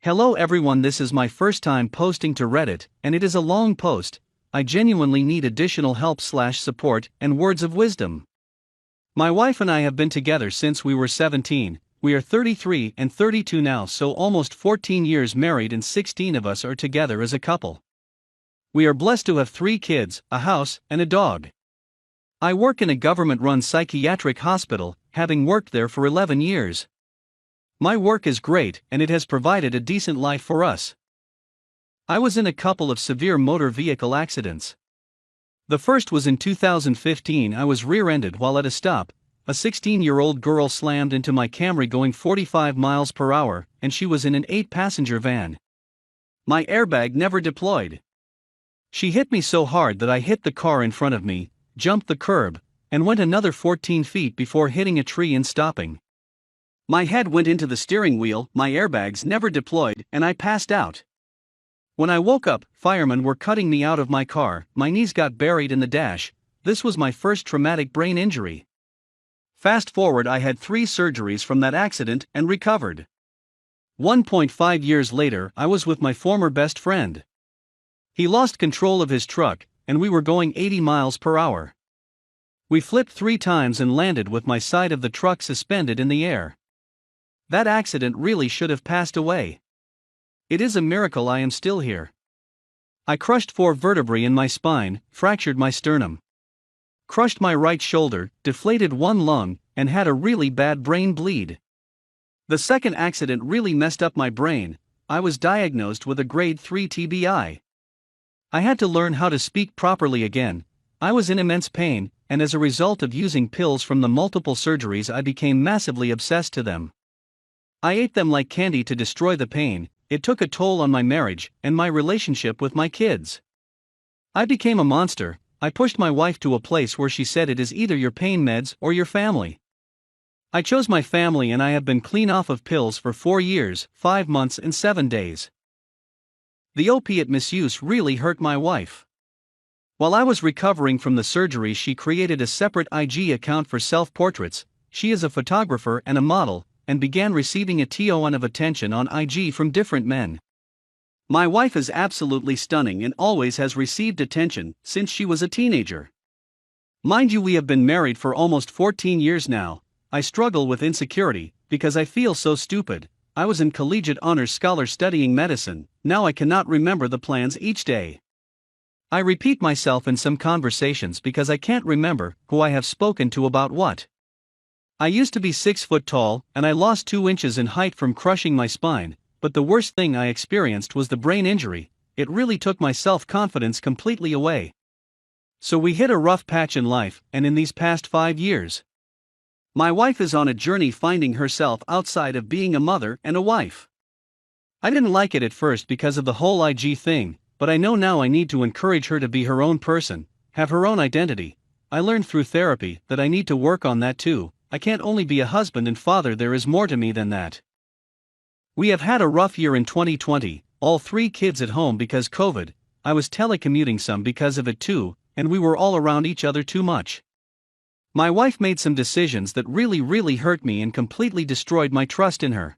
Hello everyone, this is my first time posting to Reddit, and it is a long post. I genuinely need additional help/support and words of wisdom. My wife and I have been together since we were 17, we are 33 and 32 now, so almost 14 years married and 16 of us are together as a couple. We are blessed to have 3 kids, a house, and a dog. I work in a government-run psychiatric hospital, having worked there for 11 years. My work is great and it has provided a decent life for us. I was in a couple of severe motor vehicle accidents. The first was in 2015. I was rear-ended while at a stop. A 16-year-old girl slammed into my Camry going 45 miles per hour, and she was in an 8-passenger van. My airbag never deployed. She hit me so hard that I hit the car in front of me, jumped the curb, and went another 14 feet before hitting a tree and stopping. My head went into the steering wheel, my airbags never deployed, and I passed out. When I woke up, firemen were cutting me out of my car, my knees got buried in the dash. This was my first traumatic brain injury. Fast forward, I had 3 surgeries from that accident and recovered. 1.5 years later, I was with my former best friend. He lost control of his truck, and we were going 80 miles per hour. We flipped 3 times and landed with my side of the truck suspended in the air. That accident really should have passed away. It is a miracle I am still here. I crushed 4 vertebrae in my spine, fractured my sternum, crushed my right shoulder, deflated 1 lung, and had a really bad brain bleed. The second accident really messed up my brain. I was diagnosed with a grade 3 TBI. I had to learn how to speak properly again. I was in immense pain, and as a result of using pills from the multiple surgeries, I became massively obsessed to them. I ate them like candy to destroy the pain. It took a toll on my marriage and my relationship with my kids. I became a monster. I pushed my wife to a place where she said it is either your pain meds or your family. I chose my family, and I have been clean off of pills for 4 years, 5 months and 7 days. The opiate misuse really hurt my wife. While I was recovering from the surgery, she created a separate IG account for self-portraits. She is a photographer and a model, and began receiving a ton of attention on IG from different men. My wife is absolutely stunning and always has received attention since she was a teenager. Mind you, we have been married for almost 14 years now. I struggle with insecurity because I feel so stupid. I was in collegiate honors scholar studying medicine. Now I cannot remember the plans each day. I repeat myself in some conversations because I can't remember who I have spoken to about what. I used to be 6 foot tall, and I lost 2 inches in height from crushing my spine, but the worst thing I experienced was the brain injury. It really took my self-confidence completely away. So we hit a rough patch in life, and in these past 5 years, my wife is on a journey finding herself outside of being a mother and a wife. I didn't like it at first because of the whole IG thing, but I know now I need to encourage her to be her own person, have her own identity. I learned through therapy that I need to work on that too. I can't only be a husband and father, there is more to me than that. We have had a rough year in 2020, all 3 kids at home because COVID. I was telecommuting some because of it too, and we were all around each other too much. My wife made some decisions that really hurt me and completely destroyed my trust in her.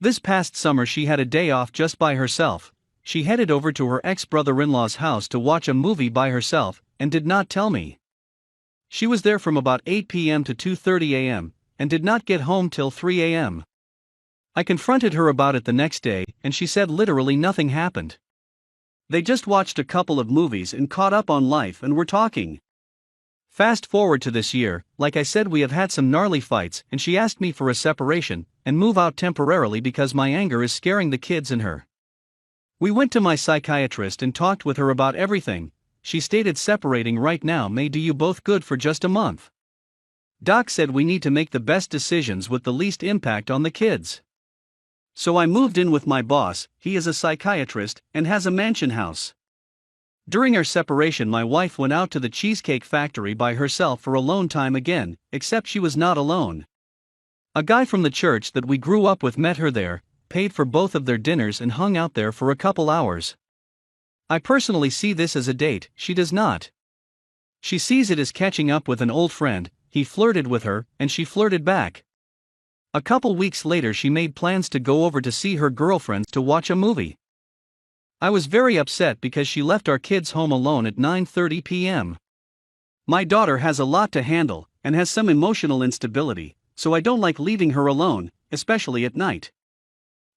This past summer she had a day off just by herself. She headed over to her ex-brother-in-law's house to watch a movie by herself, and did not tell me. She was there from about 8 p.m. to 2:30 a.m., and did not get home till 3 a.m. I confronted her about it the next day, and she said literally nothing happened. They just watched a couple of movies and caught up on life and were talking. Fast forward to this year, like I said, we have had some gnarly fights, and she asked me for a separation and move out temporarily because my anger is scaring the kids and her. We went to my psychiatrist and talked with her about everything. She stated separating right now may do you both good for just a month. Doc said we need to make the best decisions with the least impact on the kids. So I moved in with my boss. He is a psychiatrist and has a mansion house. During our separation, my wife went out to the Cheesecake Factory by herself for alone time again, except she was not alone. A guy from the church that we grew up with met her there, paid for both of their dinners and hung out there for a couple hours. I personally see this as a date, she does not. She sees it as catching up with an old friend. He flirted with her, and she flirted back. A couple weeks later, she made plans to go over to see her girlfriends to watch a movie. I was very upset because she left our kids home alone at 9:30 p.m. My daughter has a lot to handle and has some emotional instability, so I don't like leaving her alone, especially at night.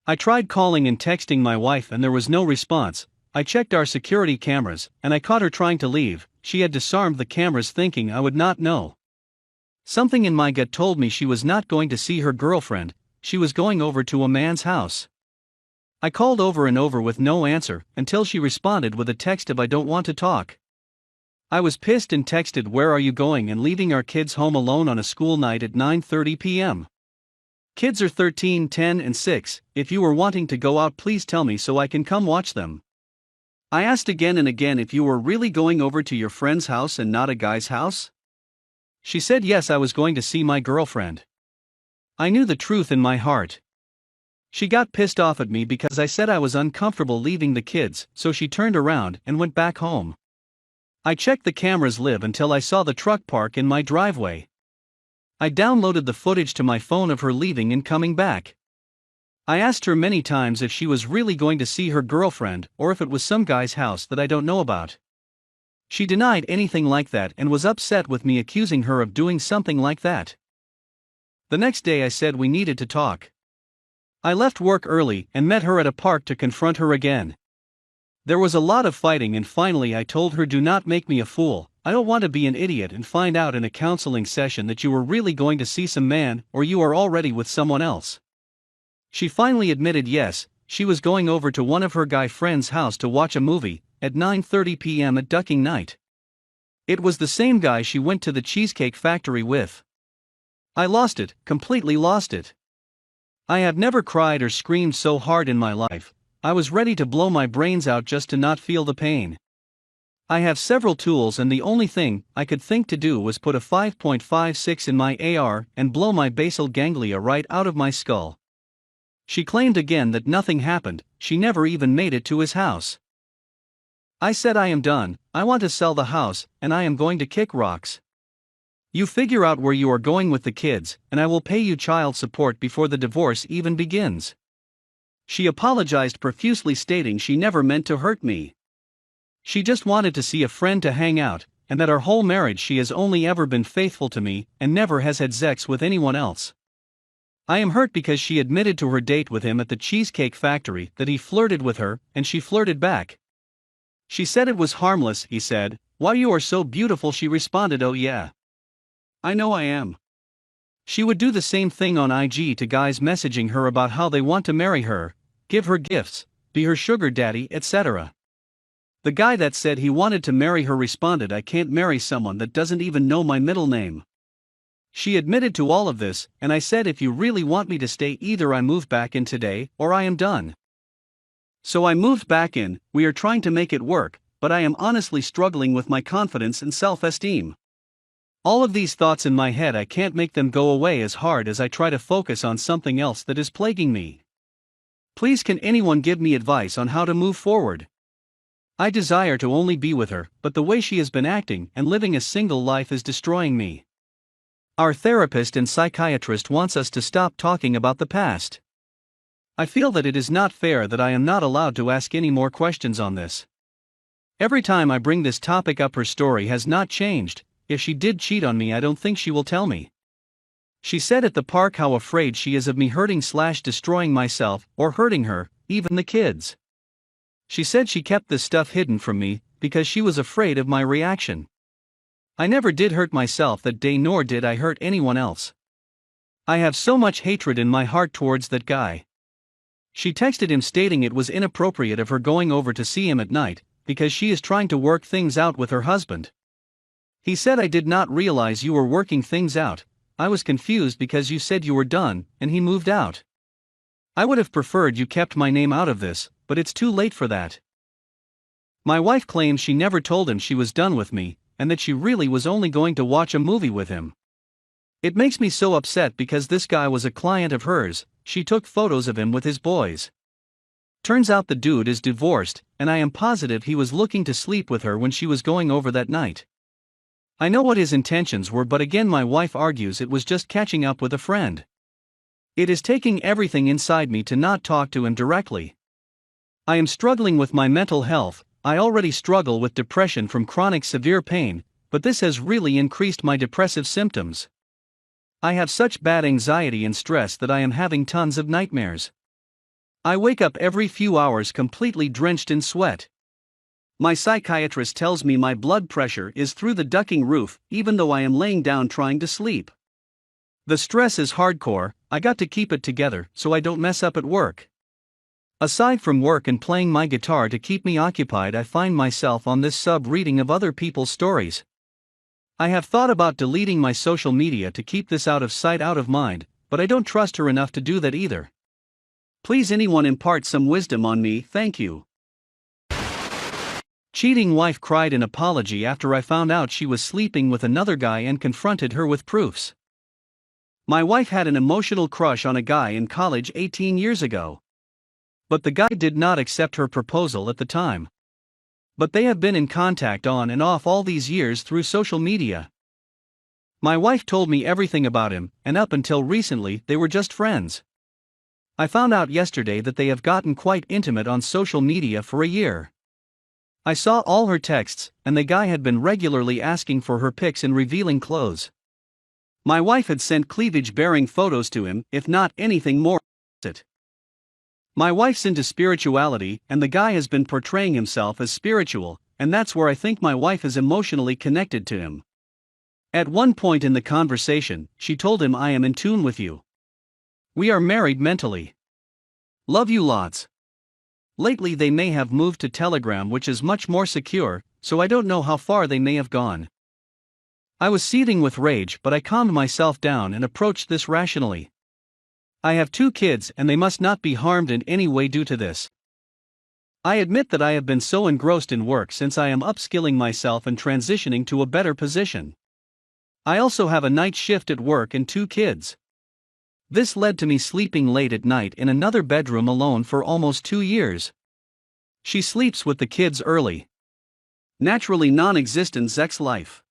I tried calling and texting my wife and there was no response. I checked our security cameras and I caught her trying to leave. She had disarmed the cameras thinking I would not know. Something in my gut told me she was not going to see her girlfriend, she was going over to a man's house. I called over and over with no answer until she responded with a text of "I don't want to talk." I was pissed and texted, "Where are you going and leaving our kids home alone on a school night at 9:30 p.m.? Kids are 13, 10 and 6, if you were wanting to go out please tell me so I can come watch them." I asked again and again if you were really going over to your friend's house and not a guy's house. She said yes, I was going to see my girlfriend. I knew the truth in my heart. She got pissed off at me because I said I was uncomfortable leaving the kids, so she turned around and went back home. I checked the cameras live until I saw the truck park in my driveway. I downloaded the footage to my phone of her leaving and coming back. I asked her many times if she was really going to see her girlfriend or if it was some guy's house that I don't know about. She denied anything like that and was upset with me, accusing her of doing something like that. The next day I said we needed to talk. I left work early and met her at a park to confront her again. There was a lot of fighting and finally I told her, "Do not make me a fool. I don't want to be an idiot and find out in a counseling session that you were really going to see some man or you are already with someone else." She finally admitted yes, she was going over to one of her guy friends' house to watch a movie at 9:30 p.m. at ducking night. It was the same guy she went to the Cheesecake Factory with. I lost it, completely lost it. I have never cried or screamed so hard in my life. I was ready to blow my brains out just to not feel the pain. I have several tools and the only thing I could think to do was put a 5.56 in my AR and blow my basal ganglia right out of my skull. She claimed again that nothing happened, she never even made it to his house. I said I am done, I want to sell the house, and I am going to kick rocks. You figure out where you are going with the kids, and I will pay you child support before the divorce even begins. She apologized profusely, stating she never meant to hurt me. She just wanted to see a friend to hang out, and that our whole marriage she has only ever been faithful to me and never has had sex with anyone else. I am hurt because she admitted to her date with him at the Cheesecake Factory that he flirted with her, and she flirted back. She said it was harmless, he said. "Why, you are so beautiful," she responded. "Oh yeah. I know I am." She would do the same thing on IG to guys messaging her about how they want to marry her, give her gifts, be her sugar daddy, etc. The guy that said he wanted to marry her responded, "I can't marry someone that doesn't even know my middle name." She admitted to all of this, and I said, "If you really want me to stay, either I move back in today or I am done." So I moved back in. We are trying to make it work, but I am honestly struggling with my confidence and self-esteem. All of these thoughts in my head, I can't make them go away as hard as I try to focus on something else that is plaguing me. Please, can anyone give me advice on how to move forward? I desire to only be with her, but the way she has been acting and living a single life is destroying me. Our therapist and psychiatrist wants us to stop talking about the past. I feel that it is not fair that I am not allowed to ask any more questions on this. Every time I bring this topic up, her story has not changed. If she did cheat on me, I don't think she will tell me. She said at the park how afraid she is of me hurting/destroying myself or hurting her, even the kids. She said she kept this stuff hidden from me because she was afraid of my reaction. I never did hurt myself that day, nor did I hurt anyone else. I have so much hatred in my heart towards that guy. She texted him stating it was inappropriate of her going over to see him at night because she is trying to work things out with her husband. He said, "I did not realize you were working things out. I was confused because you said you were done, and he moved out. I would have preferred you kept my name out of this, but it's too late for that." My wife claims she never told him she was done with me, and that she really was only going to watch a movie with him. It makes me so upset because this guy was a client of hers. She took photos of him with his boys. Turns out the dude is divorced, and I am positive he was looking to sleep with her when she was going over that night. I know what his intentions were, but again my wife argues it was just catching up with a friend. It is taking everything inside me to not talk to him directly. I am struggling with my mental health. I already struggle with depression from chronic severe pain, but this has really increased my depressive symptoms. I have such bad anxiety and stress that I am having tons of nightmares. I wake up every few hours completely drenched in sweat. My psychiatrist tells me my blood pressure is through the ducking roof, even though I am laying down trying to sleep. The stress is hardcore. I got to keep it together so I don't mess up at work. Aside from work and playing my guitar to keep me occupied, I find myself on this reading of other people's stories. I have thought about deleting my social media to keep this out of sight, out of mind, but I don't trust her enough to do that either. Please anyone impart some wisdom on me, thank you. Cheating wife cried in apology after I found out she was sleeping with another guy and confronted her with proofs. My wife had an emotional crush on a guy in college 18 years ago. But the guy did not accept her proposal at the time. But they have been in contact on and off all these years through social media. My wife told me everything about him, and up until recently they were just friends. I found out yesterday that they have gotten quite intimate on social media for a year. I saw all her texts, and the guy had been regularly asking for her pics in revealing clothes. My wife had sent cleavage-bearing photos to him, if not anything more. My wife's into spirituality, and the guy has been portraying himself as spiritual, and that's where I think my wife is emotionally connected to him. At one point in the conversation, she told him, "I am in tune with you. We are married mentally. Love you lots." Lately they may have moved to Telegram, which is much more secure, so I don't know how far they may have gone. I was seething with rage, but I calmed myself down and approached this rationally. I have 2 kids and they must not be harmed in any way due to this. I admit that I have been so engrossed in work since I am upskilling myself and transitioning to a better position. I also have a night shift at work and 2 kids. This led to me sleeping late at night in another bedroom alone for almost 2 years. She sleeps with the kids early. Naturally non-existent sex life.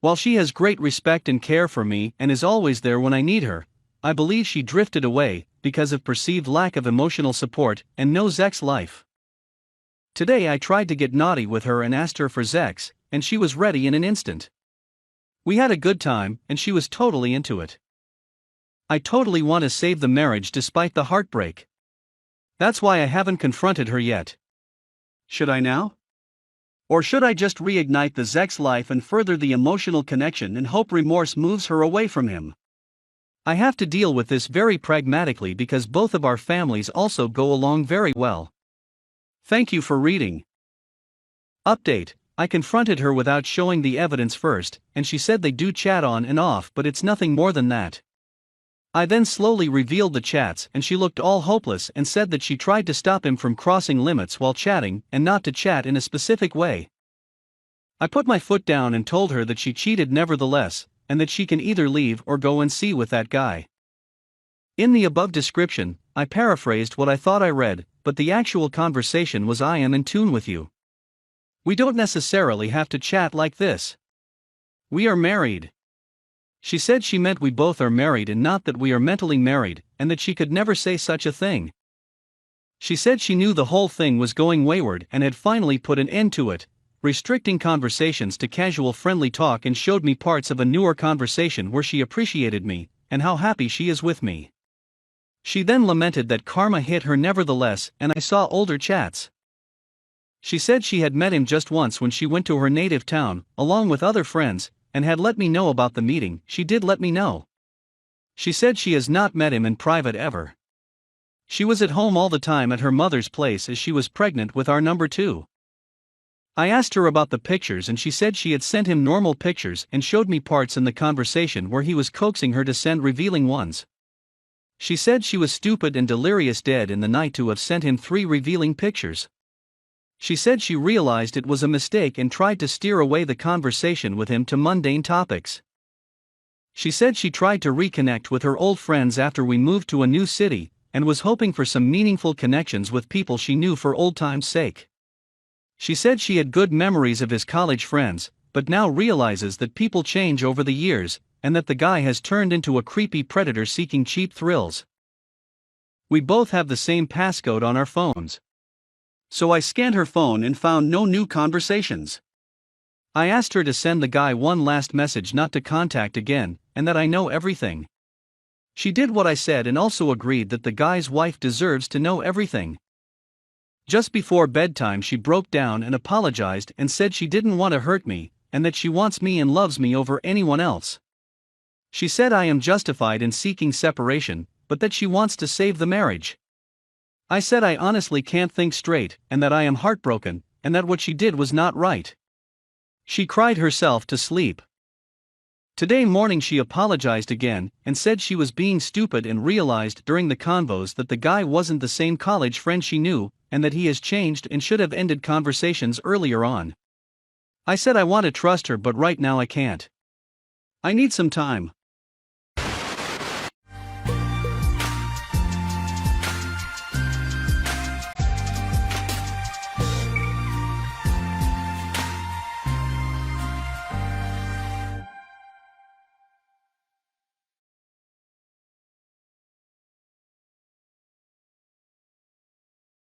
While she has great respect and care for me and is always there when I need her, I believe she drifted away because of perceived lack of emotional support and no sex life. Today I tried to get naughty with her and asked her for sex, and she was ready in an instant. We had a good time, and she was totally into it. I totally want to save the marriage despite the heartbreak. That's why I haven't confronted her yet. Should I now? Or should I just reignite the sex life and further the emotional connection and hope remorse moves her away from him? I have to deal with this very pragmatically because both of our families also go along very well. Thank you for reading. Update: I confronted her without showing the evidence first, and she said they do chat on and off, but it's nothing more than that. I then slowly revealed the chats, and she looked all hopeless and said that she tried to stop him from crossing limits while chatting and not to chat in a specific way. I put my foot down and told her that she cheated nevertheless, and that she can either leave or go and see with that guy. In the above description, I paraphrased what I thought I read, but the actual conversation was, "I am in tune with you. We don't necessarily have to chat like this. We are married." She said she meant we both are married and not that we are mentally married, and that she could never say such a thing. She said she knew the whole thing was going wayward and had finally put an end to it, restricting conversations to casual friendly talk, and showed me parts of a newer conversation where she appreciated me, and how happy she is with me. She then lamented that karma hit her nevertheless, and I saw older chats. She said she had met him just once when she went to her native town, along with other friends, and had let me know about the meeting. She did let me know. She said she has not met him in private ever. She was at home all the time at her mother's place as she was pregnant with our number 2. I asked her about the pictures and she said she had sent him normal pictures and showed me parts in the conversation where he was coaxing her to send revealing ones. She said she was stupid and delirious dead in the night to have sent him 3 revealing pictures. She said she realized it was a mistake and tried to steer away the conversation with him to mundane topics. She said she tried to reconnect with her old friends after we moved to a new city, and was hoping for some meaningful connections with people she knew for old time's sake. She said she had good memories of his college friends, but now realizes that people change over the years, and that the guy has turned into a creepy predator seeking cheap thrills. We both have the same passcode on our phones. So I scanned her phone and found no new conversations. I asked her to send the guy one last message not to contact again, and that I know everything. She did what I said and also agreed that the guy's wife deserves to know everything. Just before bedtime, she broke down and apologized and said she didn't want to hurt me, and that she wants me and loves me over anyone else. She said I am justified in seeking separation, but that she wants to save the marriage. I said I honestly can't think straight, and that I am heartbroken, and that what she did was not right. She cried herself to sleep. Today morning she apologized again, and said she was being stupid and realized during the convos that the guy wasn't the same college friend she knew, and that he has changed and should have ended conversations earlier on. I said I want to trust her, but right now I can't. I need some time.